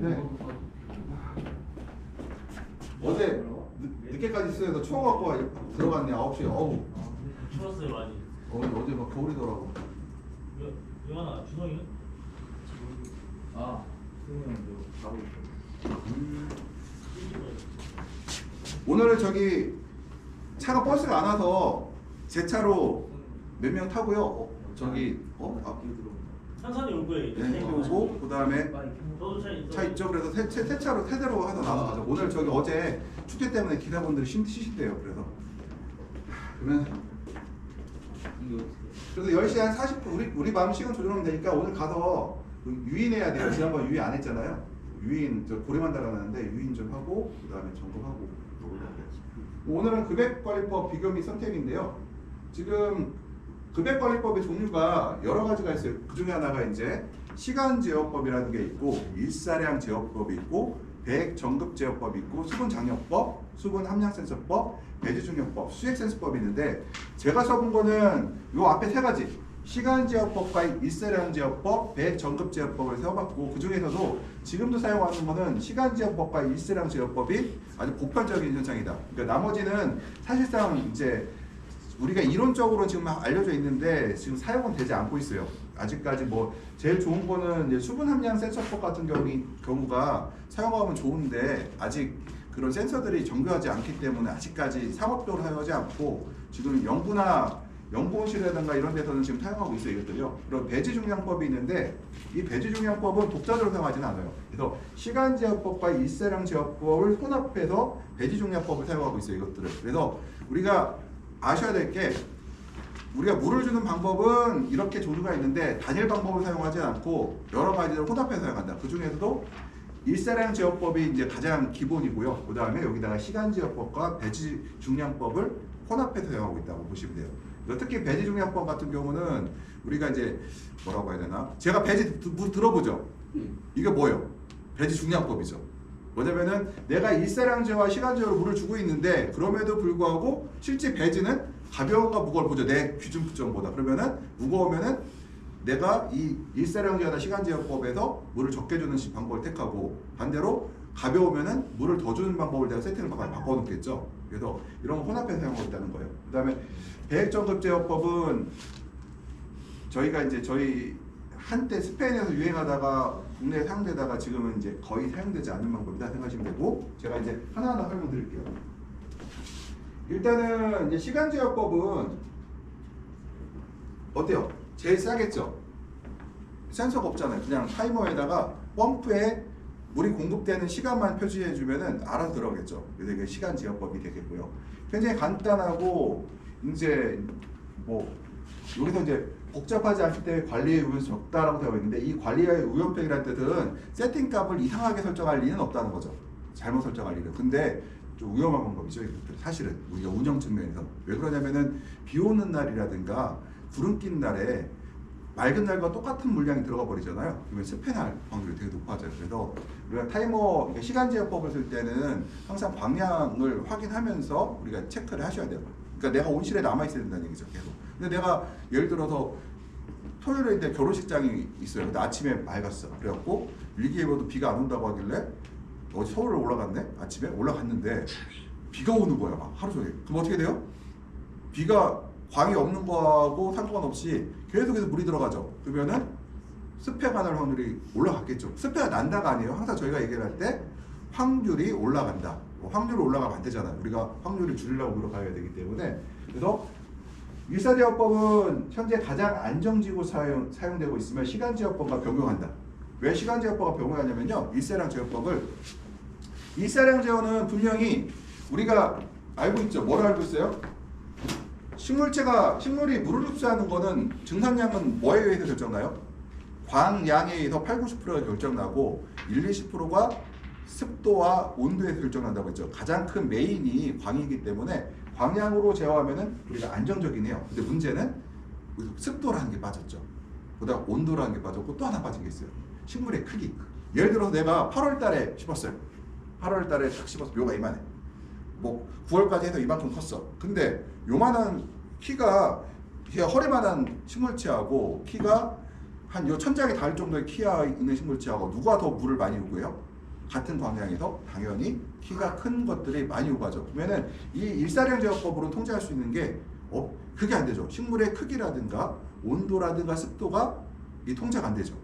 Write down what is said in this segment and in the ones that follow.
네. 어제 늦게까지 있어서 추워갖고 들어갔네. 9시에. 어우. 추웠어요 많이. 어제 막 겨울이더라고. 영환아, 준성이는? 아, 승우형도 가고 있어. 오늘은 저기 차가 버스가 안 와서 제 차로 몇 명 타고요. 산산이 올 거예요. 이제. 네, 오고 그다음에 저도 차 있죠. 그래서 새 차로 세대로 해서 나눠 가죠. 오늘 저기 어제 축제 때문에 기사분들이 쉬신대요. 그러면 그래서 10시 한 40분 우리 마음 시간 조절하면 되니까 오늘 가서 유인해야 돼요. 지난번 유인 안 했잖아요. 유인 저 고래만 달아놨는데 유인 좀 하고 그다음에 점검하고 오늘은 금액관리법 비교 및 선택인데요. 지금 금액관리법의 종류가 여러 가지가 있어요. 그 중에 하나가 이제 시간제어법이라는 게 있고 일사량 제어법이 있고 배액정급제어법이 있고 수분장려법, 수분함량센서법, 배지중량법, 수액센서법이 있는데 제가 써본 거는 요 앞에 세 가지 시간제어법과 일사량제어법, 배액정급제어법을 세워봤고 그 중에서도 지금도 사용하는 거는 시간제어법과 일사량제어법이 아주 보편적인 현상이다. 그러니까 나머지는 사실상 이제 우리가 이론적으로 지금 알려져 있는데 지금 사용은 되지 않고 있어요. 아직까지 뭐 제일 좋은 거는 이제 수분 함량 센서법 같은 경우가 사용하면 좋은데 아직 그런 센서들이 정교하지 않기 때문에 아직까지 상업적으로 사용하지 않고 지금 연구원실이라든가 이런 데서는 지금 사용하고 있어요. 이것들요. 그리고 배지중량법이 있는데 이 배지중량법은 독자적으로 사용하지는 않아요. 그래서 시간제어법과 일사량제어법을 혼합해서 배지중량법을 사용하고 있어요. 이것들을. 그래서 우리가 아셔야 될 게 우리가 물을 주는 방법은 이렇게 종류가 있는데 단일 방법을 사용하지 않고 여러 가지를 혼합해서 사용한다. 그 중에서도 일사량 제어법이 이제 가장 기본이고요. 그 다음에 여기다가 시간 제어법과 배지 중량법을 혼합해서 사용하고 있다고 보시면 돼요. 특히 배지 중량법 같은 경우는 우리가 이제 뭐라고 해야 되나? 제가 배지 들어보죠. 이게 뭐예요? 배지 중량법이죠. 뭐냐면은 내가 일사량제와 시간제어로 물을 주고 있는데 그럼에도 불구하고 실제 배지는 가벼운가 무거울 보죠. 내 기준 부정보다. 그러면은 무거우면은 내가 이 일사량제나 시간제어법에서 물을 적게 주는 방법을 택하고 반대로 가벼우면은 물을 더 주는 방법을 내가 세팅을 바꿔놓겠죠. 그래서 이런 거 혼합해서 사용하고 있다는 거예요. 그 다음에 배액정급제어법은 저희가 이제 저희 한때 스페인에서 유행하다가 국내에 사용되다가 지금은 이제 거의 사용되지 않는 방법이다 생각하시면 되고 제가 이제 하나하나 설명드릴게요. 일단은 이제 시간제어법은 어때요? 제일 싸겠죠? 센서가 없잖아요. 그냥 타이머에다가 펌프에 물이 공급되는 시간만 표시해주면은 알아서 들어가겠죠. 그래서 이게 시간제어법이 되겠고요. 굉장히 간단하고 이제 뭐 여기서 이제 복잡하지 않기 때문에 관리의 우연성이 적다라고 되어 있는데 이 관리의 우연평이라는 뜻은 세팅값을 이상하게 설정할 리는 없다는 거죠. 잘못 설정할 리는. 근데 좀 위험한 방법이죠. 사실은 우리가 운영 측면에서. 왜 그러냐면은 비 오는 날이라든가 구름 낀 날에 맑은 날과 똑같은 물량이 들어가 버리잖아요. 그러면 스패날 확률이 되게 높아져요. 그래서 우리가 타이머 시간제어법을 쓸 때는 항상 방향을 확인하면서 우리가 체크를 하셔야 돼요. 그러니까 내가 온실에 남아 있어야 된다는 얘기죠. 계속. 근데 내가 예를 들어서 토요일에 결혼식장이 있어요. 근데 아침에 맑았어. 그래갖고 일기예보도 비가 안 온다고 하길래 어디 서울에 올라갔네? 아침에 올라갔는데 비가 오는 거야. 막 하루 종일. 그럼 어떻게 돼요? 비가 광이 없는 거하고 상관없이 계속해서 물이 들어가죠. 그러면은 습해가 날 확률이 올라갔겠죠. 습해가 난다가 아니에요. 항상 저희가 얘기할 때 확률이 올라간다. 확률이 올라가면 안 되잖아요. 우리가 확률을 줄이려고 노력해야 되기 때문에. 그래서 일사제어법은 현재 가장 안정지구 사용되고 있으면 시간제어법과 병용한다. 왜 시간제어법과 병용하냐면요. 일사량제어는 분명히 우리가 알고 있죠. 뭘 알고 있어요? 식물이 물을 흡수하는 거는 증산량은 뭐에 의해서 결정나요? 광량에 의해서 80~90%가 결정나고 1~20%가 습도와 온도에서 결정난다고 했죠. 가장 큰 메인이 광이기 때문에 광량으로 제어하면은 우리가 안정적이긴 해요. 근데 문제는 습도라는 게 빠졌죠. 그다음 온도라는 게 빠졌고 또 하나 빠진 게 있어요. 식물의 크기. 예를 들어서 내가 8월 달에 심었어요. 8월 달에 딱 심어서 묘가 이만해. 뭐 9월까지 해서 이만큼 컸어. 근데 요만한 키가 허리만한 식물치하고 키가 한 요 천장에 닿을 정도의 키가 있는 식물치하고 누가 더 물을 많이 요구해요? 같은 광량에서 당연히 키가 큰 것들이 많이 오가죠. 그러면은 이 일사량 제어법으로 통제할 수 있는 게 그게 안 되죠. 식물의 크기라든가 온도라든가 습도가 이 통제가 안 되죠.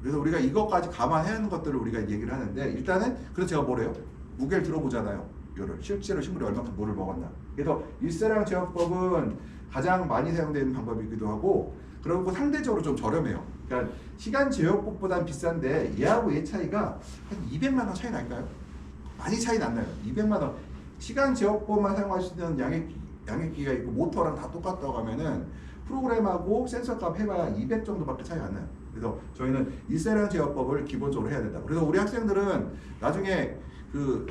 그래서 우리가 이것까지 감안해야 하는 것들을 우리가 얘기를 하는데 일단은 그래서 제가 뭐래요? 무게를 들어보잖아요. 이거를 실제로 식물이 얼마큼 물을 먹었나. 그래서 일사량 제어법은 가장 많이 사용되는 방법이기도 하고 그리고 상대적으로 좀 저렴해요. 그러니까 시간 제어법보다는 비싼데 얘하고 얘 차이가 한 200만 원 차이 날까요? 많이 차이는 안 나요. 200만 원. 시간 제어법만 사용할 수 있는 양액기가 있고 모터랑 다 똑같다고 하면은 프로그램하고 센서 값 해봐야 200 정도밖에 차이가 안 나요. 그래서 저희는 일사량 제어법을 기본적으로 해야 된다. 그래서 우리 학생들은 나중에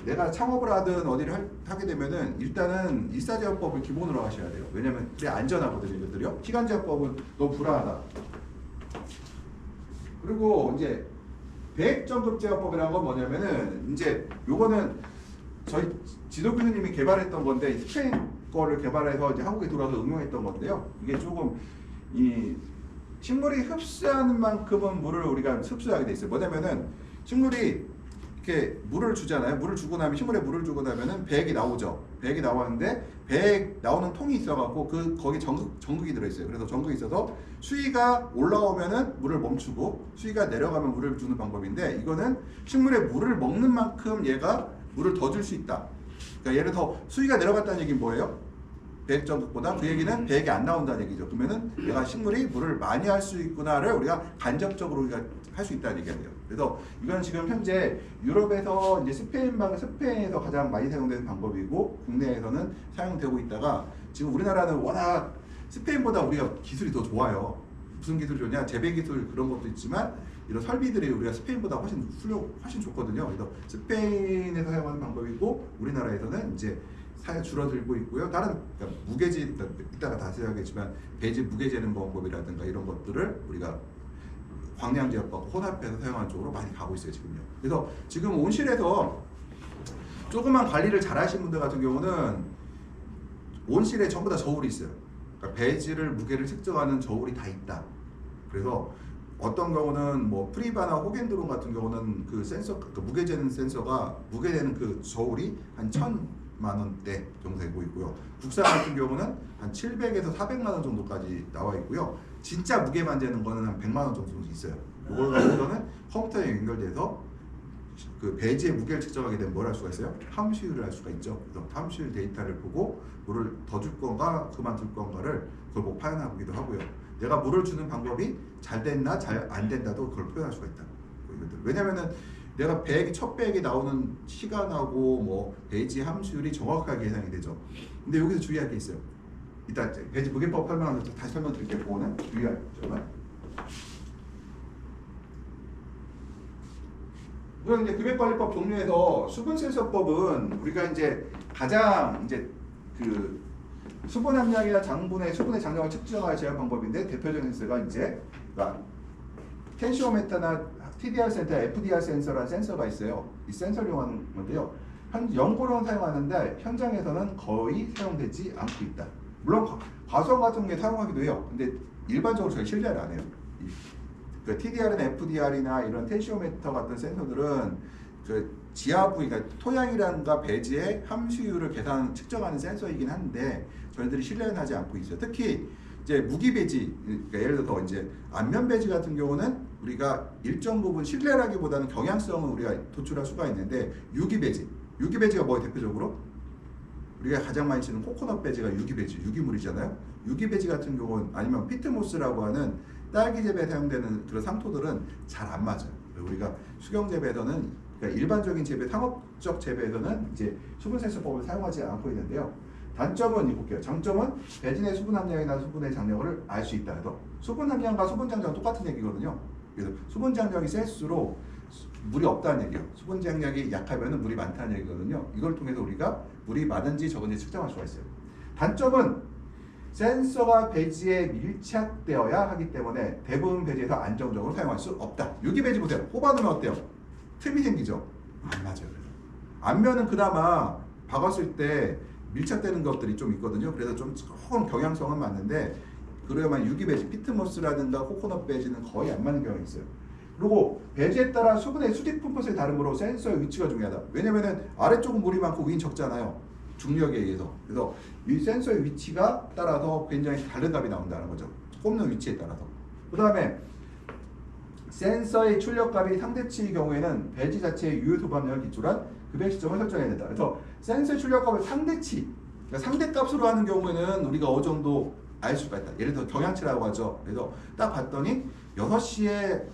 내가 창업을 하든 어디를 하게 되면은 일단은 일사제어법을 기본으로 하셔야 돼요. 왜냐면 그게 안전하거든요, 이것들이요. 시간제어법은 너무 불안하다. 그리고 이제 배액전급제어법이라는 건 뭐냐면은 이제 요거는 저희 지도 교수님이 개발했던 건데 스페인 거를 개발해서 이제 한국에 들어와서 응용했던 건데요. 이게 조금 이 식물이 흡수하는 만큼은 물을 우리가 흡수하게 돼 있어요. 뭐냐면은 식물이 이렇게 물을 주잖아요. 물을 주고 나면 식물에 물을 주고 나면은 배액이 나오죠. 배액이 나왔는데 배액 나오는 통이 있어갖고 거기 전극이 들어있어요. 그래서 전극이 있어서 수위가 올라오면은 물을 멈추고 수위가 내려가면 물을 주는 방법인데 이거는 식물에 물을 먹는 만큼 얘가 물을 더 줄 수 있다. 그러니까 예를 들어 수위가 내려갔다는 얘기는 뭐예요? 배액 전극보다 그 얘기는 배액이 안 나온다는 얘기죠. 그러면은 얘가 식물이 물을 많이 할 수 있구나를 우리가 간접적으로 우리가 할 수 있다는 얘기예요. 그래서 이건 지금 현재 유럽에서 이제 스페인에서 가장 많이 사용되는 방법이고 국내에서는 사용되고 있다가 지금 우리나라는 워낙 스페인보다 우리가 기술이 더 좋아요. 무슨 기술이 좋냐? 재배 기술 그런 것도 있지만 이런 설비들이 우리가 스페인보다 훨씬 좋거든요. 그래서 스페인에서 사용하는 방법이고 우리나라에서는 이제 줄어들고 있고요. 다른 그러니까 무게지 이따가 다시 하겠지만 배지 무게 재는 방법이라든가 이런 것들을 우리가 광량제어법 혼합해서 사용하는 쪽으로 많이 가고 있어요 지금요. 그래서 지금 온실에서 조그만 관리를 잘 하신 분들 같은 경우는 온실에 전부 다 저울이 있어요. 그러니까 배지를 무게를 측정하는 저울이 다 있다. 그래서 어떤 경우는 뭐 프리바나 호겐드론 같은 경우는 그 센서 그 무게 재는 센서가 무게 재는 그 저울이 한 1,000만 원대 정도 되고 있고요. 국산 같은 경우는 한 700에서 400만 원 정도까지 나와 있고요. 진짜 무게만 재는 거는 한 100만 원 정도 있어요. 이걸 가지고는 컴퓨터에 연결돼서 그 배지의 무게를 측정하게 되면 뭘 할 수가 있어요? 함수율을 할 수가 있죠. 그래서 함수율 데이터를 보고 물을 더 줄 건가 그만 둘 건가를 그걸 보고 판단하기도 하고요. 내가 물을 주는 방법이 잘 됐나 잘 안 된다도 그걸 표현할 수가 있다. 왜냐면은 내가 첫 배액이 나오는 시간하고 뭐 배지 함수율이 정확하게 계산이 되죠. 근데 여기서 주의할 게 있어요. 이따 배지 무게법 설명하면서 다시 설명드릴게요. 그거는 주의할 점은. 그럼 이제 금액관리법 종류에서 수분센서법은 우리가 이제 가장 이제 그 수분 함량이나 수분의 장량을 측정할 제한 방법인데 대표적인 센서가 이제 그러니까 텐시오메타나 TDR 센터, FDR 센서라는 센서가 있어요. 이 센서를 이용하는 건데요. 연구로는 사용하는데 현장에서는 거의 사용되지 않고 있다. 물론 과수원 같은 게 사용하기도 해요. 근데 일반적으로 저희 신뢰를 안 해요. 그 TDR이나 FDR이나 이런 텐시오메터 같은 센서들은 그 지하 부위, 그러니까 토양이란가 배지의 함수율을 측정하는 센서이긴 한데 저희들이 신뢰는 하지 않고 있어요. 특히 이제 무기 배지, 그러니까 예를 들어서 이제 안면 배지 같은 경우는 우리가 일정 부분 신뢰라기보다는 경향성을 우리가 도출할 수가 있는데 유기 배지가 뭐예요 대표적으로? 우리가 가장 많이 쓰는 코코넛 배지가 유기물이잖아요. 유기 배지 같은 경우는 아니면 피트모스라고 하는 딸기 재배에 사용되는 그런 상토들은 잘 안 맞아요. 우리가 수경 재배에서는 그러니까 일반적인 재배, 상업적 재배에서는 이제 수분센서법을 사용하지 않고 있는데요. 단점은 볼게요. 장점은 배지 내 수분 함량이나 수분의 장량을 알 수 있다 해서 수분 함량과 수분 장량은 똑같은 얘기거든요. 그래서 수분 장량이 셀수록 물이 없다는 얘기예요. 수분 장량이 약하면 물이 많다는 얘기거든요. 이걸 통해서 우리가 물이 많은지 적은지 측정할 수가 있어요. 단점은 센서가 배지에 밀착되어야 하기 때문에 대부분 배지에서 안정적으로 사용할 수 없다. 유기 배지 보세요. 뽑아놓으면 어때요? 틈이 생기죠? 안 맞아요. 안면은 그나마 박았을 때 밀착되는 것들이 좀 있거든요. 그래서 조금 경향성은 맞는데 그래야만 유기 배지, 피트모스라든가 코코넛 배지는 거의 안 맞는 경향이 있어요. 그리고 배지에 따라 수분의 수직 분포성이 다르므로 센서의 위치가 중요하다. 왜냐면은 아래쪽은 물이 많고 위는 적잖아요. 중력에 의해서. 그래서 이 센서의 위치가 따라서 굉장히 다른 값이 나온다는 거죠. 꼽는 위치에 따라서. 그 다음에 센서의 출력값이 상대치의 경우에는 배지 자체의 유효 도반력을 기초로 한 급의 시점을 설정해야 된다. 그래서 센서의 출력값을 상대치, 그러니까 상대값으로 하는 경우에는 우리가 어느 정도 알 수가 있다. 예를 들어 경향치라고 하죠. 그래서 딱 봤더니 6시에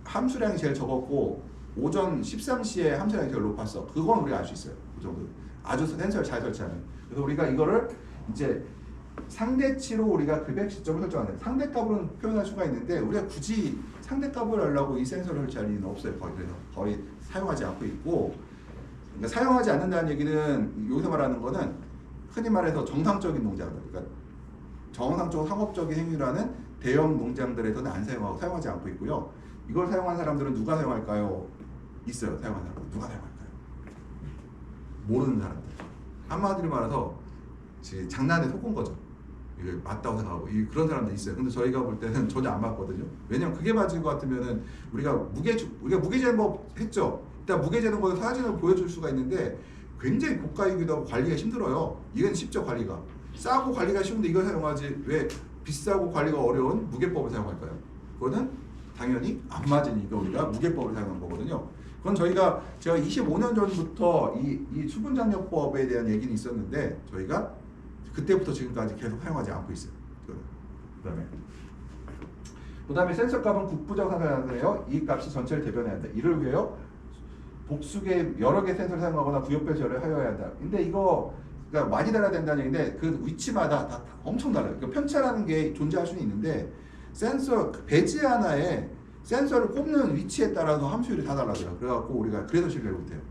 함수량이 제일 적었고 오전 13시에 함수량이 제일 높았어. 그건 우리가 알 수 있어요. 그 정도. 아주 센서를 잘 설치하면. 그래서 우리가 이거를 이제 상대치로 우리가 급액 시점을 설정한다. 상대값으로는 표현할 수가 있는데 우리가 굳이 상대값을 하려고 이 센서를 설치할 이유는 없어요. 거의 그래서 거의 사용하지 않고 있고, 그러니까 사용하지 않는다는 얘기는 여기서 말하는 거는 흔히 말해서 정상적인 농장들, 그러니까 정상적으로 상업적인 행위라는 대형 농장들에서는 안 사용하고 사용하지 않고 있고요. 이걸 사용한 사람들은 누가 사용할까요? 있어요. 사용하는 사람. 누가 사용할까요? 모르는 사람들. 한마디로 말해서 장난에 속은 거죠. 이게 맞다고 생각하고 그런 사람들이 있어요. 근데 저희가 볼 때는 전혀 안 맞거든요. 왜냐면 그게 맞은 것 같으면은 우리가 무게 재는 법 했죠. 일단 무게 재는 거에 사진을 보여줄 수가 있는데 굉장히 고가이기도 하고 관리가 힘들어요. 이건 쉽죠, 관리가. 싸고 관리가 쉬운데 이걸 사용하지 왜 비싸고 관리가 어려운 무게법을 사용할까요? 그거는 당연히 안 맞으니까 우리가 무게법을 사용한 거거든요. 그건 제가 25년 전부터 이 수분장려법에 대한 얘기는 있었는데 저희가 그때부터 지금까지 계속 사용하지 않고 있어요. 그다음에 센서 값은 국부적 상관하는데요. 이 값이 전체를 대변해야 한다. 이를 위하여 복수의 여러 개 센서를 사용하거나 구역별 제어를 하여야 한다. 근데 이거 그러니까 많이 달아야 된다는 얘기인데 그 위치마다 다 엄청 달라요. 그러니까 편차라는 게 존재할 수는 있는데 센서 배지 하나에 센서를 꼽는 위치에 따라서 함수율이 다 달라져요. 그래갖고 우리가 그래서 신뢰를 못해요.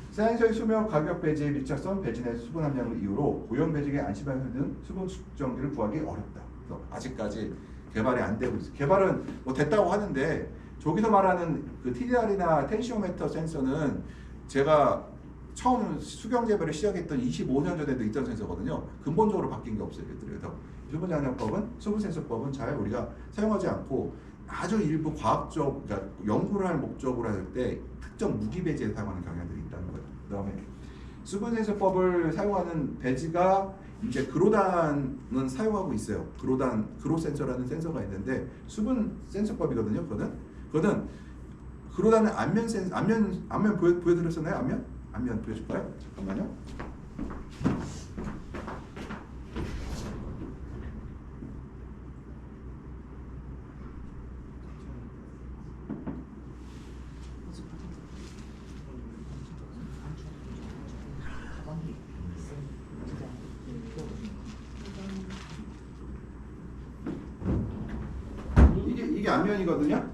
센서의 수명, 가격 배지의 밀착성, 배지 내 수분 함량을 이유로 고형 배지에 안심하는 수분 측정기를 구하기 어렵다. 그래서 아직까지 개발이 안 되고 있어요. 개발은 뭐 됐다고 하는데 저기서 말하는 그 TDR이나 텐시오메터 센서는 제가 처음 수경 재배를 시작했던 25년 전에도 있던 센서거든요. 근본적으로 바뀐 게 없어요. 그래서 수분장려법은 수분센서법은 잘 우리가 사용하지 않고 아주 일부 과학적, 그러니까 연구를 할 목적으로 할 때 특정 무기 배지에 사용하는 경향들이 있다는 거예요. 그다음에 수분센서법을 사용하는 배지가 이제 그로단은 사용하고 있어요. 그로 센서라는 센서가 있는데 수분 센서법이거든요. 그거는 그로단은 안면 보여드렸었나요? 안면 보여줄까요? 잠깐만요. 이게 안면이거든요.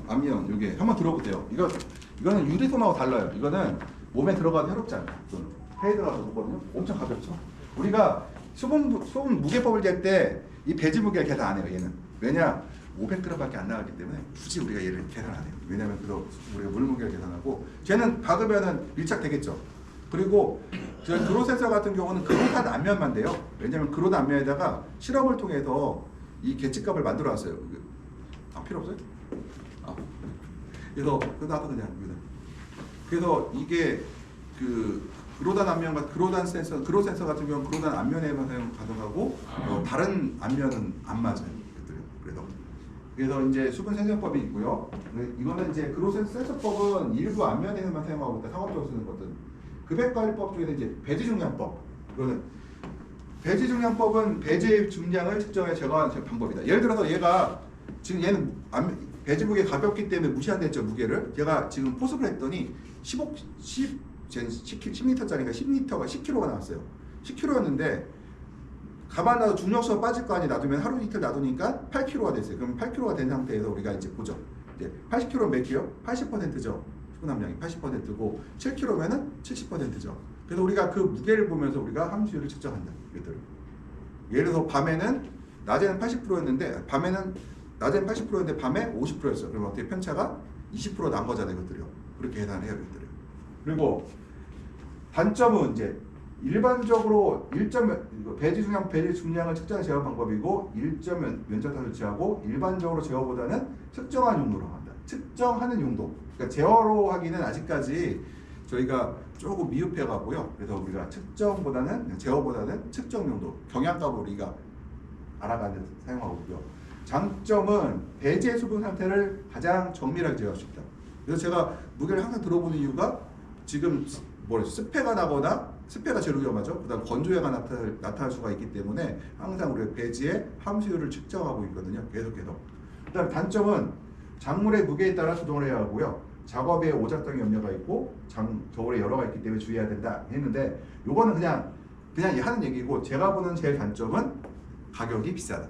안면 이게 한번 들어보세요. 이거는 유리솜하고 달라요. 이거는 몸에 들어가도 해롭잖아요. 폐에 들어가서 좋거든요. 엄청 가볍죠. 우리가 수분 무게법을 잴 때 이 배지 무게를 계산 안 해요. 얘는 왜냐 500g밖에 안 나가기 때문에 굳이 우리가 얘를 계산 안 해요. 왜냐면 우리가 물 무게를 계산하고 쟤는 박으면은 밀착되겠죠. 그리고 그로 센서 같은 경우는 그로단 안면만 돼요. 왜냐면 그로단 안면에다가 실험을 통해서 이 계측값을 만들어놨어요. 필요 없어요? 그래서 나도 그냥 그래서 이게 그로 센서 같은 경우는 그로단 안면에만 가능하고 다른 안면은 안 맞아요. 그래서 이제 수분 센서법이 있고요. 이거는 이제 그로 센서법은 일부 안면에만 사용하고 있다. 상업적으로 쓰는 것들. 급액관리법 중에는 이제 배지 중량법. 이거는 배지 중량법은 배지의 중량을 측정해 제거하는 방법이다. 예를 들어서 얘가 지금 얘는 배지 무게 가볍기 때문에 무시한댔죠, 무게를. 제가 지금 포습을 했더니 10L짜리가 10L가 10kg가 나왔어요. 10kg였는데 가만 놔도 중력수가 빠질 거 아니에요. 놔두면 하루 이틀 놔두니까 8kg가 됐어요. 그럼 8kg가 된 상태에서 우리가 이제 보죠. 이제 80kg는 몇 킬로? 80%죠. 수분 함량이 80%고 7kg면은 70%죠. 그래서 우리가 그 무게를 보면서 우리가 함수율을 측정한다. 예를 들어서 밤에는 낮에는 80%였는데 낮에는 80%였는데 밤에 50%였어요. 그럼 어떻게 편차가 20% 난 거잖아요. 이것들이요. 그렇게 계산해요. 이것들이요. 그리고 단점은 이제 일반적으로 배지 중량을 측정해 제어 방법이고 1점 면적탄을 제어하고 일반적으로 제어보다는 특정한 용도로 한다. 측정하는 용도. 그러니까 제어로 하기는 아직까지 저희가 조금 미흡해 가고요. 그래서 우리가 측정보다는 제어보다는 측정 용도, 경량값을 우리가 알아가는 사용하고 있고요. 장점은 배지의 수분 상태를 가장 정밀하게 제어할 수 있다. 그래서 제가 무게를 항상 들어보는 이유가 지금 습해가 나거나 습해가 제일 위험하죠. 그다음 건조해가 나타날 수가 있기 때문에 항상 우리가 배지의 함수율을 측정하고 있거든요. 계속해서. 그다음 단점은 작물의 무게에 따라 조정을 해야 하고요. 작업에 오작동의 염려가 있고 겨울에 열화가 있기 때문에 주의해야 된다 했는데 요거는 그냥 하는 얘기고 제가 보는 제일 단점은 가격이 비싸다.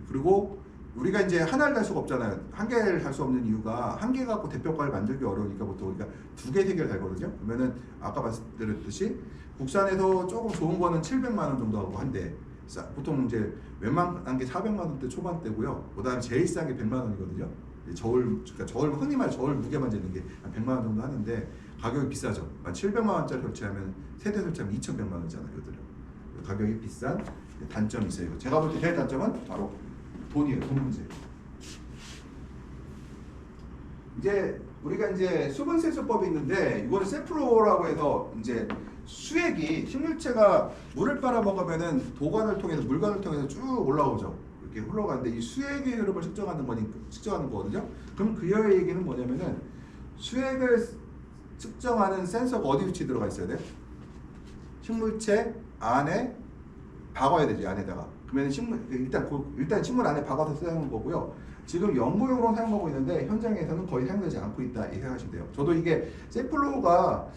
그리고 우리가 이제 하나를 달 수가 없잖아요. 한 개를 달 수 없는 이유가 한 개 갖고 대표가를 만들기 어려우니까 보통 우리가 두 개, 세 개를 달거든요. 그러면은 아까 말씀드렸듯이 국산에서 조금 좋은 거는 700만 원 정도 하고 한대. 보통 이제 웬만한 게 400만 원대 초반대고요. 그다음에 제일 싼 게 100만 원이거든요. 그러니까 저울 흔히 말해 저울 무게만 재는 게 한 100만 원 정도 하는데 가격이 비싸죠. 700만 원짜리 설치하면 세대 설치하면 2,100만 원이잖아요. 이거들은. 가격이 비싼 단점이 있어요. 제가 볼 때 제일 단점은 바로 돈이에요. 돈 문제. 이제 우리가 이제 수분 세수법이 있는데 이거는 세프로라고 해서 이제 수액이 식물체가 물을 빨아먹으면은 도관을 통해서 물관을 통해서 쭉 올라오죠. 이렇게 흘러가는데 이 수액의 흐름을 측정하는 거거든요. 그럼 그 얘기는 뭐냐면은 수액을 측정하는 센서가 어디 위치 들어가 있어야 돼? 식물체 안에 박아야 되지, 안에다가. 그러면 일단 식물 안에 박아서 사용하는 거고요. 지금 연구용으로 사용하고 있는데 현장에서는 거의 사용되지 않고 있다 이렇게 생각하시면 돼요. 저도 이게 세플로가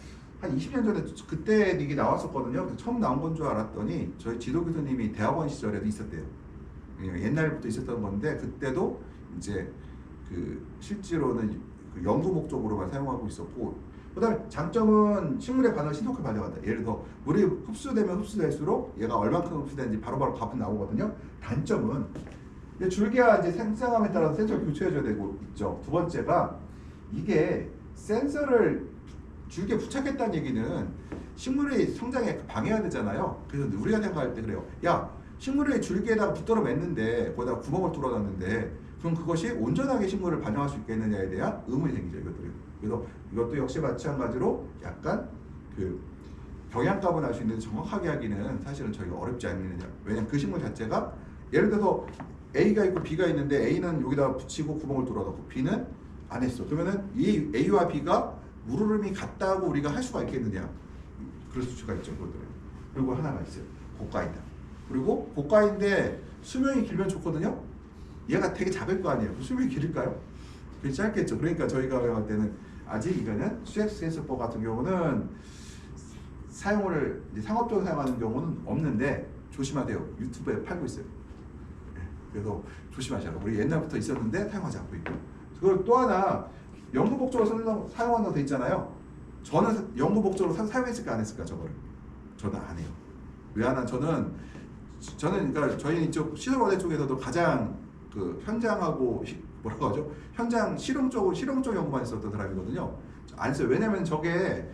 한 20년 전에 그때 이게 나왔었거든요. 그래서 처음 나온 건 줄 알았더니 저희 지도 교수님이 대학원 시절에도 있었대요. 옛날부터 있었던 건데 그때도 이제 그 실제로는 그 연구 목적으로만 사용하고 있었고, 그다음에 장점은 식물의 반응을 신속하게 발견한다. 예를 들어 물이 흡수되면 흡수될수록 얘가 얼만큼 흡수되는지 바로바로 값은 나오거든요. 단점은 줄기가 이제 생성함에 따라서 센서를 교체해줘야 되고 있죠. 두 번째가 이게 센서를 줄기에 부착했다는 얘기는 식물의 성장에 방해가 되잖아요. 그래서 우리가 생각할 때 그래요. 야, 식물의 줄기에다가 붙들어 맸는데 거기다가 구멍을 뚫어놨는데 그럼 그것이 온전하게 식물을 반영할 수 있겠느냐에 대한 의문이 생기죠. 이것들이. 그래서 이것도 역시 마찬가지로 약간 그 경향값을 알 수 있는데 정확하게 하기는 사실은 저희가 어렵지 않느냐. 왜냐면 그 식물 자체가 예를 들어서 A가 있고 B가 있는데 A는 여기다가 붙이고 구멍을 뚫어놓고 B는 안 했어. 그러면은 이 A와 B가 물흐름이 같다고 우리가 할 수가 있겠느냐. 그럴 수가 있죠. 그것들은. 그리고 하나가 있어요. 고가이다. 그리고 고가인데 수명이 길면 좋거든요. 얘가 되게 작을 거 아니에요. 수명이 길을까요? 그게 짧겠죠. 그러니까 저희가 할 때는 아직 이거는 수액 센서법 같은 경우는 사용을 상업적으로 사용하는 경우는 없는데 조심하세요. 유튜브에 팔고 있어요. 그래서 조심하셔라. 우리 옛날부터 있었는데 사용하지 않고 있고. 그리고 또 하나 연구 목적으로 사용한다고 돼 있잖아요. 저는 연구 목적으로 사용했을까 안 했을까 저거를. 저는 안 해요. 왜 안 하나? 저는 그러니까 저희 이쪽 시설원회 쪽에서도 가장 그 현장하고 뭐라고 하죠? 현장 실용 쪽 연구만 했었던 사람이거든요. 안 써요. 왜냐면 저게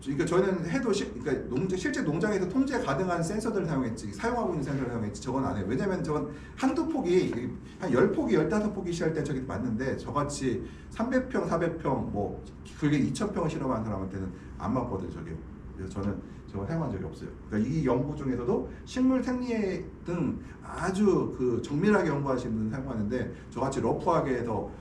그러니까 저희는 해도 그러니까 실제 농장에서 통제 가능한 센서들을 사용하고 있는 센서를 사용했지 저건 안 해요. 왜냐면 저건 한두 폭이 한 10폭이 15폭이 시할 때 저기 맞는데 저같이 300평 400평 뭐 그게 2000평을 실험하는 사람한테는 안 맞거든요. 저게. 그래서 저는 저걸 사용한 적이 없어요. 그러니까 이 연구 중에서도 식물 생리에 등 아주 그 정밀하게 연구하시는 분은 사용하는데 저같이 러프하게 해서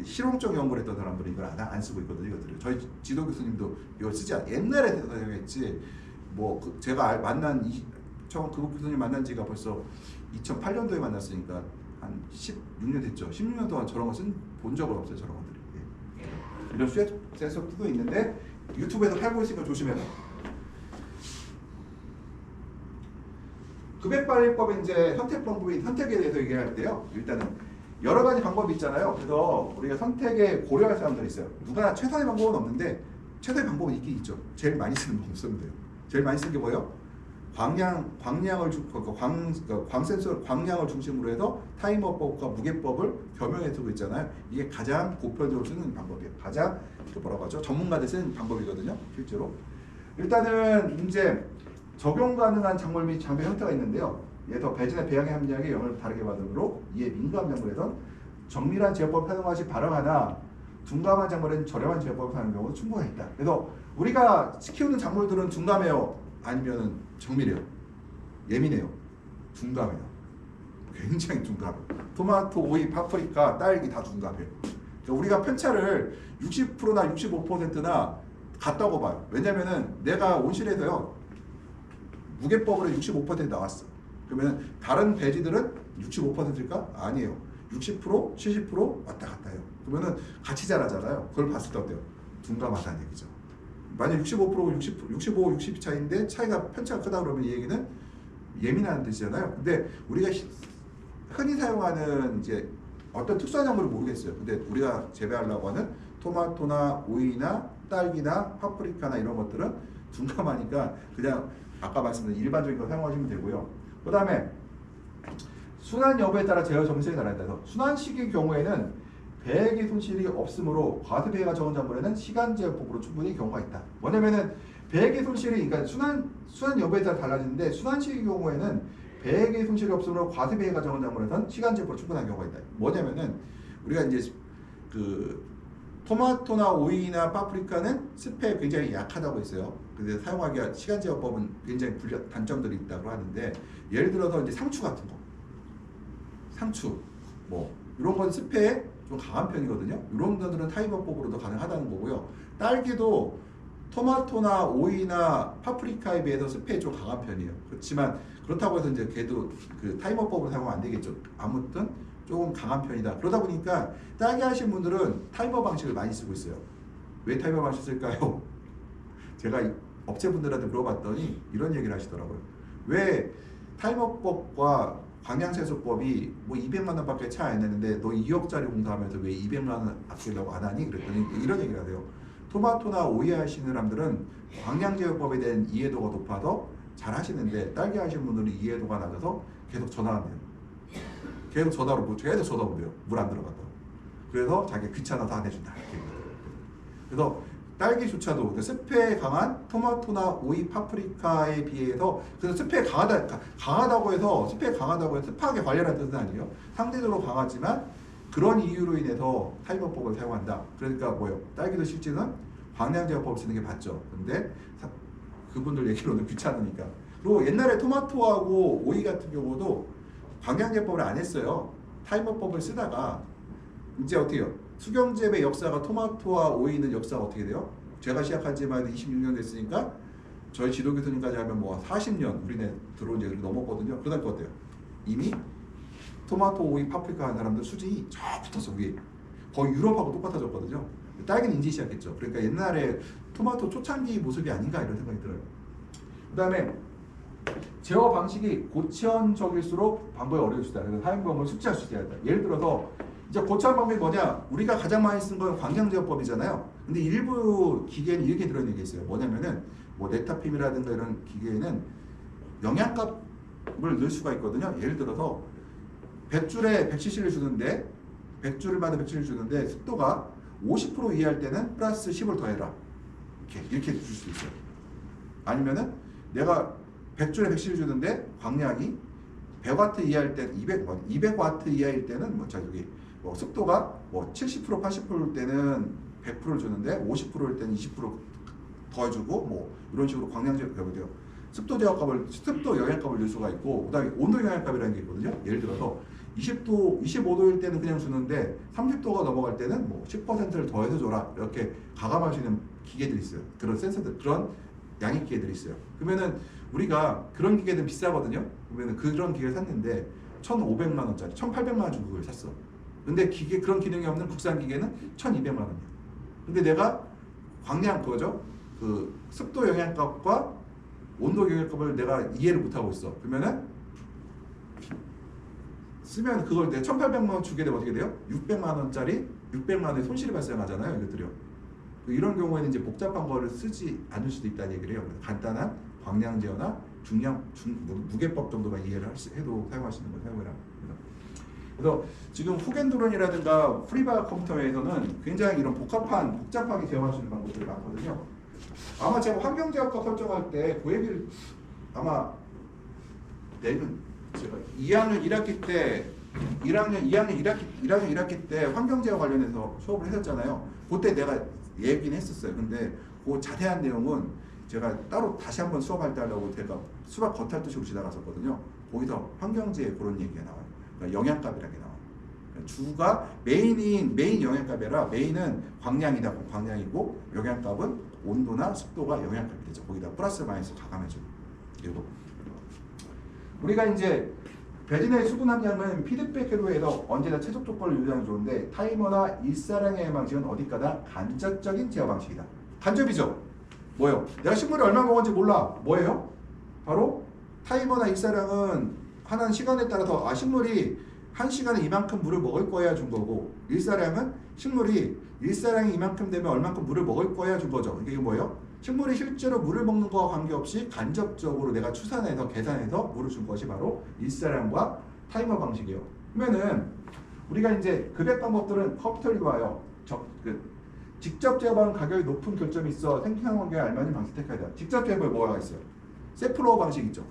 실용적 연구를 했던 사람들은 이걸 안 쓰고 있거든요. 이것들을. 저희 지도 교수님도 이걸 쓰지 옛날에 사용했지. 뭐 제가 만난 처음 그 교수님 만난 지가 벌써 2008년도에 만났으니까 한 16년 됐죠. 16년 동안 저런 거 본 적은 없어요. 저런 것들이. 예. 이런 수액 센서도 있는데 유튜브에서 팔고 있으니까 조심해라. 급액발효법의 이제 선택 방법인 선택에 대해서 얘기할 때요. 일단은 여러 가지 방법이 있잖아요. 그래서 우리가 선택에 고려할 사람들이 있어요. 누구나 최선의 방법은 없는데 최선의 방법은 있긴 있죠. 제일 많이 쓰는 방법 쓰면 돼요. 제일 많이 쓰는 게 뭐예요? 광량을 중심으로 해서 타이머법과 무게법을 겸용해 두고 있잖아요. 이게 가장 보편적으로 쓰는 방법이에요. 가장 뭐라고 하죠? 전문가들 쓰는 방법이거든요. 실제로. 일단은 이제 적용 가능한 작물 및 장비 형태가 있는데요. 예를 들어 배진의 배양의 함량이 영향을 다르게 받으므로 이에 민감 작물에선 정밀한 제어법을 사용하시 발행하나 둔감한 작물에는 저렴한 제어법을 사용하는 경우도 충분히 있다. 그래서 우리가 키우는 작물들은 둔감해요? 아니면 정밀해요? 예민해요? 둔감해요. 굉장히 둔감해요. 토마토, 오이, 파프리카, 딸기 다 둔감해요. 그러니까 우리가 편차를 60%나 65%나 같다고 봐요. 왜냐면은 내가 온실에서요 무게법으로 65% 나왔어. 그러면 다른 배지들은 65%일까? 아니에요. 60%, 70% 왔다 갔다 해요. 그러면은 같이 자라잖아요. 그걸 봤을 때 어때요? 둔감하다는 얘기죠. 만약 65%, 65, 60 차이인데 차이가 편차가 크다 그러면 이 얘기는 예민한 뜻이잖아요. 근데 우리가 흔히 사용하는 이제 어떤 특수한 작물을 모르겠어요. 근데 우리가 재배하려고 하는 토마토나 오이나 딸기나 파프리카나 이런 것들은 둔감하니까 그냥 아까 말씀드린 일반적인 거 사용하시면 되고요. 그 다음에 순환 여부에 따라 제어 정책이 달라있다. 순환식의 경우에는 배액의 손실이 없으므로 과습배가 적은 작물에는 시간 제어법으로 충분히 경우가 있다. 뭐냐면은 배액의 손실이 그러니까 순환 여부에 따라 달라지는데 순환식의 경우에는 배액의 손실이 없으므로 과습배가 적은 작물에서는 시간 제어법으로 충분한 경우가 있다. 뭐냐면은 우리가 이제 그 토마토나 오이나 파프리카는 습해에 굉장히 약하다고 했어요. 근데 사용하기가 시간 제어법은 굉장히 단점들이 있다고 하는데 예를 들어서 이제 상추 같은 거, 상추 뭐 이런 건 습해에 좀 강한 편이거든요. 이런 것들은 타이머법으로도 가능하다는 거고요. 딸기도 토마토나 오이나 파프리카에 비해서 습해에 좀 강한 편이에요. 그렇지만 그렇다고 해서 이제 걔도 그 타이머법으로 사용하면 안 되겠죠. 아무튼 조금 강한 편이다. 그러다 보니까 딸기 하신 분들은 타이머 방식을 많이 쓰고 있어요. 왜 타이머 방식 쓸까요? 제가 업체분들한테 물어봤더니 이런 얘기를 하시더라고요. 왜 타이머법과 방향세수법이 뭐 200만 원밖에 차이 안 나는데 너 2억짜리 공사하면서 왜 200만 원 아끼려고 안 하니? 그랬더니 이런 얘기를 하세요. 토마토나 오이 하시는 사람들은 방향제어법에 대한 이해도가 높아서 잘 하시는데 딸기 하시는 분들은 이해도가 낮아서 계속 전화한대요. 계속 전화로 계속 전화 온대요. 물 안 들어갔다고. 그래서 자기가 귀찮아서 안 해준다. 그래서 딸기조차도 습해에 강한 토마토나 오이, 파프리카에 비해서 그래서 습해에 강하다고 해서 습하게 관리하는 뜻은 아니에요. 상대적으로 강하지만 그런 이유로 인해서 타이머법을 사용한다. 그러니까 뭐예요? 딸기도 실제는 방향제어법을 쓰는 게 맞죠. 근데 그분들 얘기로는 귀찮으니까. 그리고 옛날에 토마토하고 오이 같은 경우도 방향제법을 안 했어요. 타이머법을 쓰다가 이제 어떻게 해요? 수경재배 역사가 토마토와 오이는 역사가 어떻게 돼요? 제가 시작한 지만 26년 됐으니까 저희 지도 교수님까지 하면 뭐 40년 우리네 들어온 지 넘었거든요. 그러다 어때요? 이미 토마토, 오이, 파프리카 하는 사람들 수준이 쫙 붙었어 위에. 거의 유럽하고 똑같아졌거든요. 딸기는 인지 시작했죠. 그러니까 옛날에 토마토 초창기 모습이 아닌가 이런 생각이 들어요. 그 다음에 제어 방식이 고치원적일수록 방법이 어려울 수 있다. 그래서 사용방법을 숙지할 수 있어야 한다. 예를 들어서 이제 고치원 방법이 뭐냐? 우리가 가장 많이 쓴 건 광량제어법이잖아요. 근데 일부 기계는 이렇게 들어있는 게 있어요. 뭐냐면은 뭐 네타핌이라든가 이런 기계에는 영양값을 넣을 수가 있거든요. 예를 들어서 100줄에 100cc를 주는데 100줄마다 100cc를 주는데 습도가 50% 이하일 때는 플러스 10을 더해라. 이렇게 줄 수 있어요. 아니면은 내가 100줄에 100cc를 주는데 광량이 100W 이하일 때 200W 이하일 때는 뭐 저기 뭐 습도가 뭐 70% 80%일 때는 100%를 주는데 50%일 때는 20% 더해주고 뭐 이런 식으로 광량제어법이 돼요. 습도 영향값을 넣을 수가 있고 그다음에 온도 영향값이라는 게 있거든요. 예를 들어서 20도, 25도일 때는 그냥 주는데 30도가 넘어갈 때는 뭐 10%를 더해서 줘라. 이렇게 가감할 수 있는 기계들이 있어요. 그런 센서들, 그런 양익 기계들이 있어요. 그러면은 우리가 그런 기계들은 비싸거든요. 그러면은 그런 기계를 샀는데 1,500만 원짜리, 1,800만 원 주고 그걸 샀어. 근데 그런 기능이 없는 국산 기계는 1,200만 원이야. 근데 내가 광량 그거죠. 그 습도 영향값과 온도 영향값을 내가 이해를 못하고 있어. 그러면은 쓰면 그걸 내가 1,800만 원 주게 되면 어떻게 돼요? 600만 원짜리 600만 원의 손실이 발생하잖아요. 이것들이요. 이런 경우에는 이제 복잡한 거를 쓰지 않을 수도 있다는 얘기를 해요. 간단한 광량 제어나 무게법 정도만 이해를 해도 사용할 수 있는 걸 사용해라. 그래서 지금 후겐드론이라든가 프리바 컴퓨터에서는 굉장히 이런 복잡하게 제어할 수 있는 방법들이 많거든요. 아마 제가 환경제어법 설정할 때 그 얘기를 아마 내년 제가 2학년 1학기 때 1학년 1학기 때 환경제와 관련해서 수업을 했었잖아요. 그때 내가 얘기는 했었어요. 근데 그 자세한 내용은 제가 따로 다시 한번 수업할 때 하려고 제가 수학 겉핥듯이로 지나갔었거든요. 거기서 환경제에 그런 얘기가 나와요. 그러니까 영양값이라는 게 나와요. 그러니까 주가 메인 영양값이라 메인은 광량이다. 광량이고 영양값은 온도나 습도가 영양값이 되죠. 거기다 플러스 마이너스 가감해주고. 그리고 우리가 이제 배진의 수분 함량은 피드백으로 해서 언제나 최적 조건을 유지하는 좋은데 타이머나 일사량의 방식은 어디까다 간접적인 제어 방식이다. 간접이죠. 뭐예요? 내가 식물이 얼마 먹었는지 몰라. 뭐예요? 바로 타이머나 일사량은 하는 시간에 따라서 식물이 한 시간에 이만큼 물을 먹을 거야 준 거고 일사량은 식물이 일사량이 이만큼 되면 얼만큼 물을 먹을 거야 준 거죠. 이게 뭐예요? 식물이 실제로 물을 먹는 거와 관계없이 간접적으로 내가 추산해서 계산해서 물을 준 것이 바로 일사량과 타이머 방식이에요. 그러면은 우리가 이제 급액 방법들은 컴퓨터로 와요. 직접 제어하는 가격이 높은 결점이 있어 생산 관계에 알맞은 방식 택해야 돼요. 직접 제어에 뭐가 있어요? 세플로어 방식 있죠.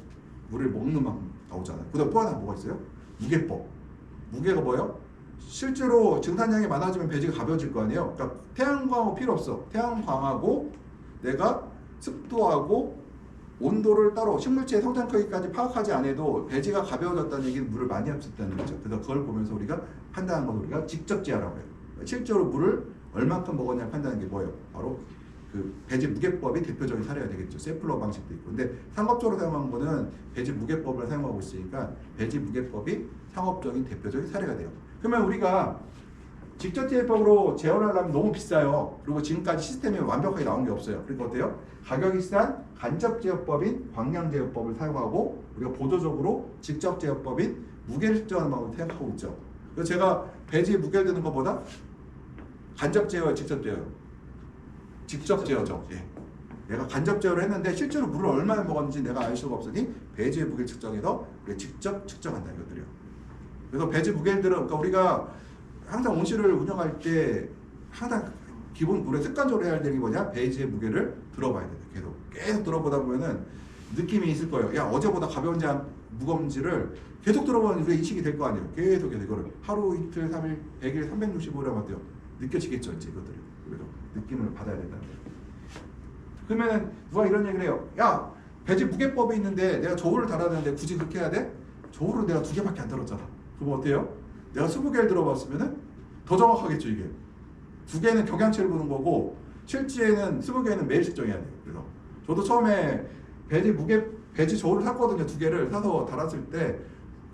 물을 먹는 만큼 나오잖아요. 그다음 또 하나 뭐가 있어요? 무게법. 무게가 뭐예요? 실제로 증산량이 많아지면 배지가 가벼워질 거 아니에요. 그러니까 태양광하고 필요 없어. 태양광하고 내가 습도하고 온도를 따로 식물체의 성장 크기까지 파악하지 않아도 배지가 가벼워졌다는 얘기는 물을 많이 합쳤다는 거죠. 그래서 그걸 보면서 우리가 판단하는 걸 우리가 직접 제어라고 해요. 실제로 물을 얼만큼 먹었냐 판단하는 게 뭐예요? 바로 그 배지 무게법이 대표적인 사례가 되겠죠. 세플러 방식도 있고. 근데 상업적으로 사용하는 거는 배지 무게법을 사용하고 있으니까 배지 무게법이 상업적인 대표적인 사례가 돼요. 그러면 우리가 직접 제어법으로 제어를 하려면 너무 비싸요. 그리고 지금까지 시스템이 완벽하게 나온 게 없어요. 그러니까 어때요? 가격이 싼 간접 제어법인 광량 제어법을 사용하고 우리가 보조적으로 직접 제어법인 무게를 측정하는 방법을 생각하고 있죠. 그래서 제가 배지에 무게를 드는 것보다 간접 제어와 직접 제어요. 직접 제어죠. 예. 내가 간접 제어를 했는데 실제로 물을 얼마나 먹었는지 내가 알 수가 없으니 배지의 무게를 측정해서 우리가 직접 측정한다 이것들이요. 그래서 배지 무게를 들어 그러니까 우리가 항상 온실을 운영할 때 항상 기본 우리가 습관적으로 해야 할 일이 뭐냐? 배지의 무게를 들어봐야 돼요. 계속 들어보다 보면은 느낌이 있을 거예요. 야 어제보다 가벼운지 무거운지를 계속 들어보면 우리가 인식이 될 거 아니에요. 계속 이거를 하루 이틀 3일 100일 365일 하면 느껴지겠죠 이제 이것들이. 그래서 느낌을 받아야 된다는 거예요. 그러면 누가 이런 얘기를 해요. 야 배지 무게법이 있는데 내가 저울을 달았는데 굳이 그렇게 해야 돼? 저울을 내가 2개밖에 안 달았잖아. 그럼 어때요? 내가 20개를 들어봤으면은 더 정확하겠죠 이게. 2개는 경향치를 보는 거고 실제는 20개는 매일 측정해야 돼요. 그래서 저도 처음에 배지 저울을 샀거든요. 2개를 사서 달았을 때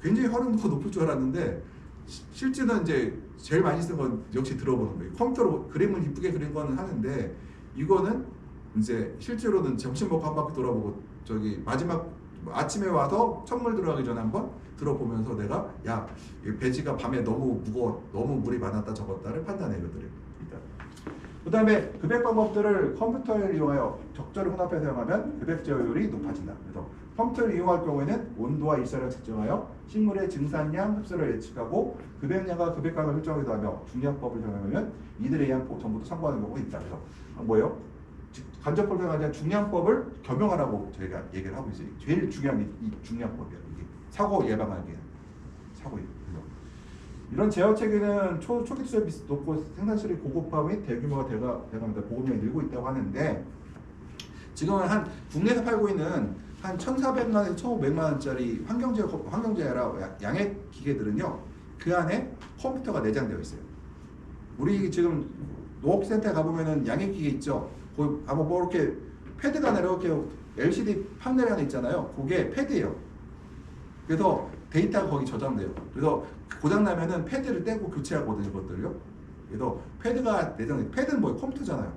굉장히 활용도가 높을 줄 알았는데 실제는 이제 제일 많이 쓴 건 역시 들어보는 거예요. 컴퓨터로 그림을 이쁘게 그린 거는 하는데 이거는 이제 실제로는 점심 먹고 한 바퀴 돌아보고 저기 마지막 아침에 와서 천물 들어가기 전에 한번 들어보면서 내가 야 배지가 밤에 너무 무거워 너무 물이 많았다 적었다를 판단해 것들이. 그 다음에 급액 방법들을 컴퓨터를 이용하여 적절히 혼합해서 사용하면 급액 제어율이 높아진다. 그래서 컴퓨터를 이용할 경우에는 온도와 일사량을 측정하여 식물의 증산량, 흡수를 예측하고 급액량과 급액값을 설정하기도 하며 중량법을 사용하면 이들에 의한 정보도 참고하는 경우가 있다. 그래서 뭐예요? 간접법을 사용하지 중량법을 겸용하라고 저희가 얘기를 하고 있어요. 제일 중요한 게 이 중량법이에요. 이게 사고 예방하기 사고 예방. 이런 제어 체계는 초기 투자비 높고 생산실이 고급화 및 대규모가 돼가면서 보급량이 늘고 있다고 하는데 지금은 한 국내에서 팔고 있는 한 1,400만에서 1,500만원짜리 환경제어라 양액 기계들은요 그 안에 컴퓨터가 내장되어 있어요. 우리 지금 농업센터에 가보면은 양액 기계 있죠. 거기 아마 뭐 이렇게 패드가 아니라 이렇게 LCD 판넬 하나 있잖아요. 그게 패드예요. 그래서 데이터가 거기 저장돼요. 그래서 고장 나면은 패드를 떼고 교체하거든요, 이것들요. 그래서 패드가 내장, 패드는 뭐 컴퓨터잖아요.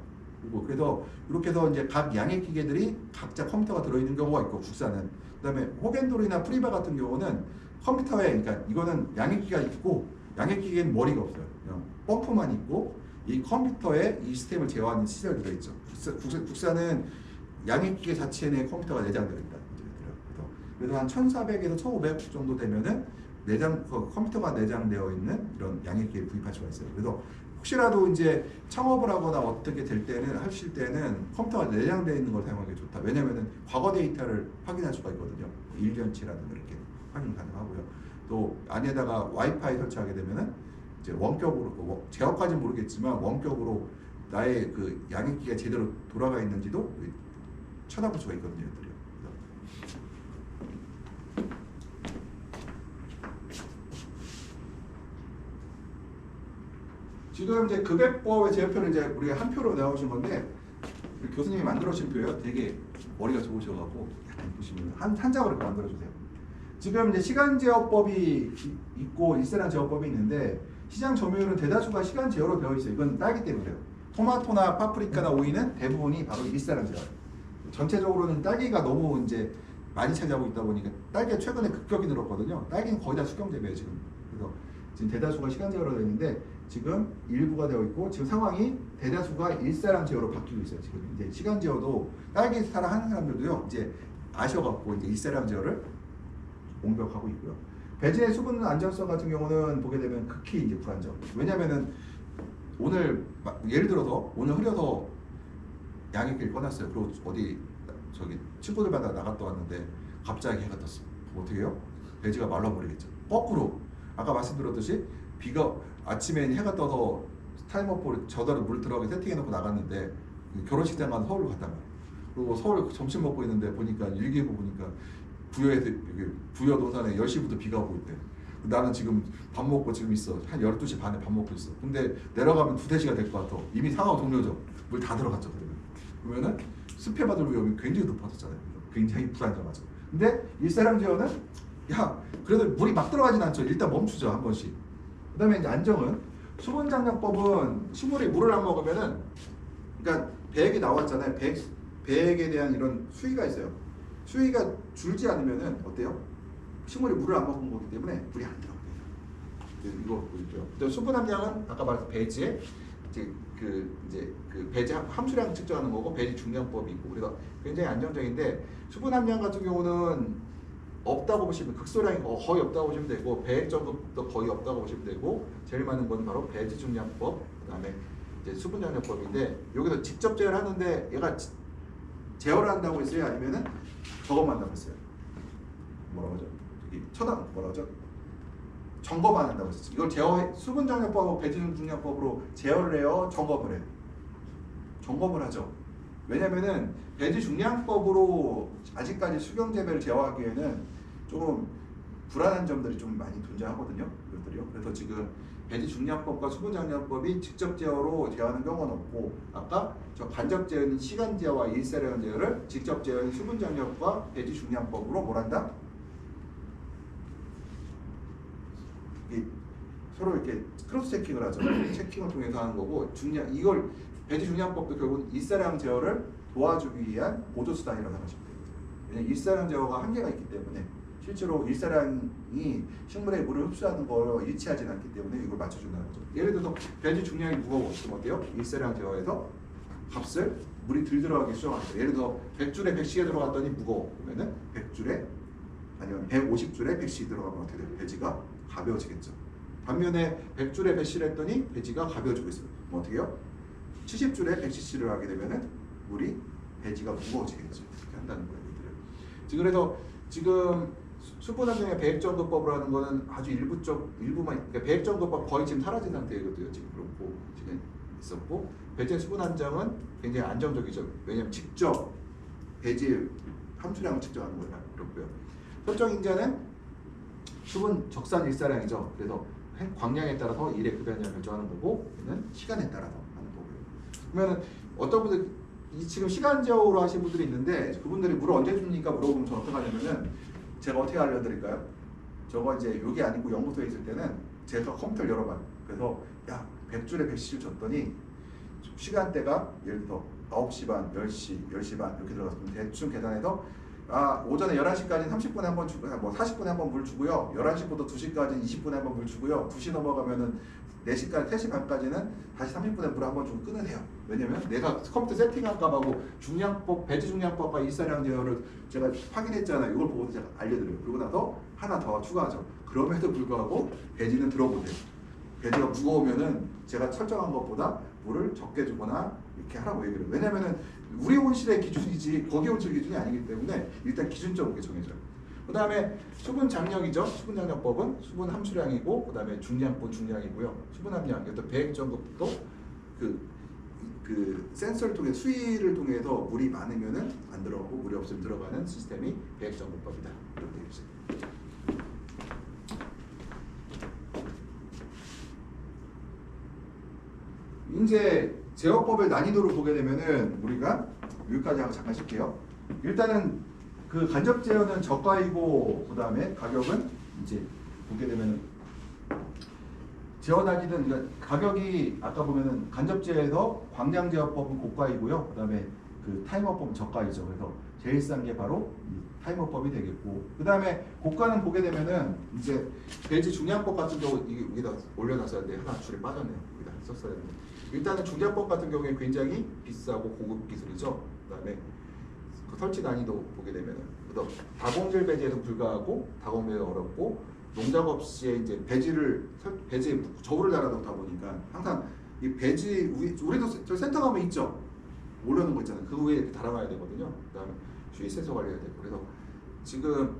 그래서 이렇게 해서 이제 각 양액 기계들이 각자 컴퓨터가 들어있는 경우가 있고 국산은. 그다음에 호겐돌이나 프리바 같은 경우는 컴퓨터에 그러니까 이거는 양액 기계가 있고 양액 기계는 머리가 없어요. 그냥 펌프만 있고 이 컴퓨터에 이 시스템을 제어하는 시설이 들어있죠. 국산은 양액 기계 자체 내에 컴퓨터가 내장되어 있다. 그래서 한 1,400에서 1,500 정도 되면은 컴퓨터가 내장되어 있는 이런 양액기를 구입할 수가 있어요. 그래서 혹시라도 이제 창업을 하거나 어떻게 될 때는 하실 때는 컴퓨터가 내장되어 있는 걸 사용하는 게 좋다. 왜냐면은 과거 데이터를 확인할 수가 있거든요. 1년치라든가 이렇게 확인 가능하고요. 또 안에다가 와이파이 설치하게 되면은 이제 원격으로 제어까지는 모르겠지만 원격으로 나의 그 양액기가 제대로 돌아가 있는지도 쳐다볼 수가 있거든요. 얘들이요. 지금 이제 급여법의 제표를 이제 우리가 한 표로 내어오신 건데 교수님이 만들어 주신 표예요. 되게 머리가 좋으셔갖고 보시면 한 장으로 이렇게 만들어 주세요. 지금 이제 시간 제어법이 있고 일사량 제어법이 있는데 시장 점유율은 대다수가 시간 제어로 되어 있어요. 이건 딸기 때문에요. 토마토나 파프리카나 오이는 대부분이 바로 일사량 제어. 전체적으로는 딸기가 너무 이제 많이 차지하고 있다 보니까 딸기가 최근에 급격히 늘었거든요. 딸기는 거의 다 수경 재배예요 지금. 그래서 지금 대다수가 시간 제어로 되어 있는데 지금 일부가 되어 있고 지금 상황이 대다수가 일사량 제어로 바뀌고 있어요. 지금 이제 시간 제어도 딸기 사랑하는 사람들도요 이제 아셔갖고 이제 일사량 제어를 공격하고 있고요. 배지의 수분 안전성 같은 경우는 보게 되면 극히 이제 불안정. 왜냐면은 오늘 예를 들어서 오늘 흐려서 양액기를 꺼놨어요. 그리고 어디 저기 친구들마다 나갔다 왔는데 갑자기 해가 떴어. 그럼 어떻게 해요? 배지가 말라버리겠죠. 거꾸로 아까 말씀드렸듯이 비가 아침에 해가 떠서 타임어플 저더러 물 들어가게 세팅해놓고 나갔는데 결혼식장 가서 서울로 갔단 말이에요. 그리고 서울 점심 먹고 있는데 보니까 일기예보 보니까 부여 노산에 10시부터 비가 오고 있대. 나는 지금 밥 먹고 지금 있어. 한 12시 반에 밥 먹고 있어. 근데 내려가면 2-3시가 될 것 같아. 이미 상하고 동료죠. 물 다 들어갔죠. 그러면 습해 받을 위험이 굉장히 높아졌잖아요. 굉장히 불안정하죠. 근데 일사량 제어는 그래도 물이 막 들어가진 않죠. 일단 멈추죠. 한 번씩. 그 다음에 이제 안정은 수분 장려법은 식물이 물을 안 먹으면은 그러니까 배액이 나왔잖아요. 배액에 대한 이런 수위가 있어요. 수위가 줄지 않으면은 어때요? 식물이 물을 안 먹은 거기 때문에 물이 안 들어가요. 이거 보이죠? 수분 함량은 아까 말했던 배지에 이제 그 배지 함수량 측정하는 거고 배지 중량법이 있고 그래서 굉장히 안정적인데 수분 함량 같은 경우는 없다고 보시면 극소량이 거의 없다고 보시면 되고 배액 정도도 거의 없다고 보시면 되고 제일 많은 건 바로 배지 중량법 그다음에 이제 수분 장려법인데 여기서 직접 제어를 하는데 얘가 제어를 한다고 했어요? 아니면은 저것만 한다고 했어요? 뭐라고 하죠? 뭐라고 하죠? 점검만 한다고 했어요. 이걸 수분 장려법하고 배지 중량법으로 제어를 해요? 점검을 해요? 점검을 하죠. 왜냐면은 배지 중량법으로 아직까지 수경 재배를 제어하기에는 좀 불안한 점들이 좀 많이 존재하거든요. 그것들이요. 그래서 지금 배지 중량법과 수분 장려법이 직접 제어로 제어하는 경우는 없고 아까 저 간접 제어인 시간 제어와 일사량 제어를 직접 제어인 수분 장려법과 배지 중량법으로 뭘 한다? 서로 이렇게 크로스 체킹을 하죠. 체킹을 통해서 하는 거고 이걸 배지 중량법도 결국 일사량 제어를 도와주기 위한 보조 수단이라고 생각하시면 되거든요. 왜냐하면 일사량 제어가 한계가 있기 때문에 실제로 일사량이 식물의 물을 흡수하는 걸 일치하지 않기 때문에 이걸 맞춰준다는 거죠. 예를 들어서 배지 중량이 무거워 그럼 어때요? 일사량 제어에서 값을 물이 덜 들어가게 수정하죠. 예를 들어 100줄에 100cc가 들어갔더니 무거워 그러면은 100줄에 아니면 150줄에 100cc 들어가면 어떻게 돼요? 배지가 가벼워지겠죠. 반면에 100줄에 100cc를 했더니 배지가 가벼워지고 있어요. 그럼 어떻게 해요? 70줄에 100cc를 하게 되면은 물이 배지가 무거워지겠죠. 이렇게 한다는 거예요. 그래서 지금 수분 함량의 배액점도법을 하는 거는 아주 일부만 그러니까 배액점도법 거의 지금 사라진 상태거든요. 지금 그렇고 지금 있었고 배지의 수분 함량은 굉장히 안정적이죠. 왜냐하면 직접 배지 함수량을 측정하는 거예요. 그렇고요. 설정 인자는 수분 적산 일사량이죠. 그래서 광량에 따라서 일의 급여량을 결정하는 거고 얘는 시간에 따라서 하는 거고요. 그러면은 어떤 분들 지금 시간 제어로 하신 분들이 있는데 그분들이 물을 언제 줍니까 물어보면 저 어떻게 하냐면은 제가 어떻게 알려드릴까요? 저거 이제 여기 아니고 연구소에 있을 때는 제가 컴퓨터를 열어봐요. 그래서 100줄에 100cc를 줬더니 시간대가 예를 들어 9시 반, 10시, 10시 반 이렇게 들어갔으면 대충 계산해서 오전에 11시까지 30분에 한 번 주고 40분에 한 번 물 주고요. 11시부터 2시까지 20분에 한 번 물 주고요. 2시 넘어가면은 4시까지 3시 반까지는 다시 30분에 물 한 번 주고 끊으세요. 왜냐면 내가 컴퓨터 세팅한 값하고 중량법, 배지 중량법과 일사량 제어를 제가 확인했잖아요. 이걸 보고 제가 알려드려요. 그리고 나서 하나 더 추가하죠. 그럼에도 불구하고 배지는 들어보세요. 배지가 무거우면은 제가 설정한 것보다 물을 적게 주거나 이렇게 하라고 얘기를 해요. 왜냐면은 우리 온실의 기준이지 거기 온실 기준이 아니기 때문에 일단 기준적으로 정해져요. 그 다음에 수분 장력이죠. 수분 장력법은 수분 함수량이고 그 다음에 중량분 중량이고요. 수분 함량, 또 배액 점급도 그 센서를 통해 수위를 통해서 물이 많으면은 안 들어가고 물이 없으면 들어가는 시스템이 배액 점급법이다. 이렇게 되어 있어요. 이제 제어법의 난이도를 보게 되면은 우리가 여기까지 하고 잠깐 쉴게요. 일단은 그 간접 제어는 저가이고 그 다음에 가격은 이제 보게 되면은 제어 단위는 그러니까 가격이 아까 보면은 간접 제어에서 광량 제어법은 고가이고요. 그 다음에 그 타이머법은 저가이죠. 그래서 제일 싼 게 바로 이 타이머법이 되겠고 그 다음에 고가는 보게 되면은 이제 벨지 중량법 같은 경우 이게 여기다 올려놨어야 돼. 하나 줄에 빠졌네요. 여기다 썼어야 되는데 일단은 중량법 같은 경우에 굉장히 비싸고 고급 기술이죠. 그 다음에 그 설치 난이도 보게 되면은 그래서 다공질 배지에도 불과하고 다공배가 어렵고 농작업 시에 이제 배지에 저울을 달아놓다 보니까 항상 이 배지 우리도 저 센터 가면 있죠. 올려놓은 거 있잖아요. 그 위에 이렇게 달아놔야 되거든요. 그다음에 주위 센서 관리해야 되고 그래서 지금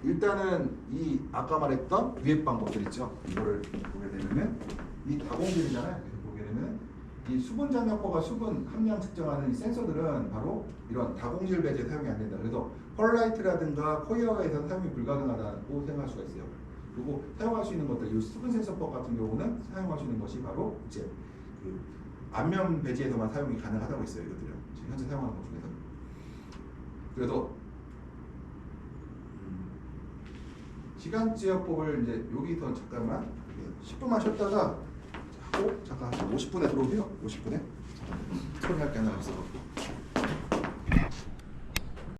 일단은 이 아까 말했던 위에 방법들 있죠. 이거를 보게 되면은 이 다공질이잖아요. 그래서 보게 되면 이 수분 장력법과 수분 함량 측정하는 이 센서들은 바로 이런 다공질 배지에 사용이 안 된다. 그래서 펄라이트라든가 코이어에서는 사용이 불가능하다고 생각할 수가 있어요. 그리고 사용할 수 있는 것들, 이 수분 센서법 같은 경우는 사용할 수 있는 것이 바로 이제 그 안면 배지에서만 사용이 가능하다고 있어요. 이것들은 지금 현재 사용하는 것 중에서. 그래서 시간 제어법을 이제 여기서 잠깐만 10분만 쉬었다가 하고 잠깐 50분에 들어오세요. 50분에 소리 할게 하나 있어.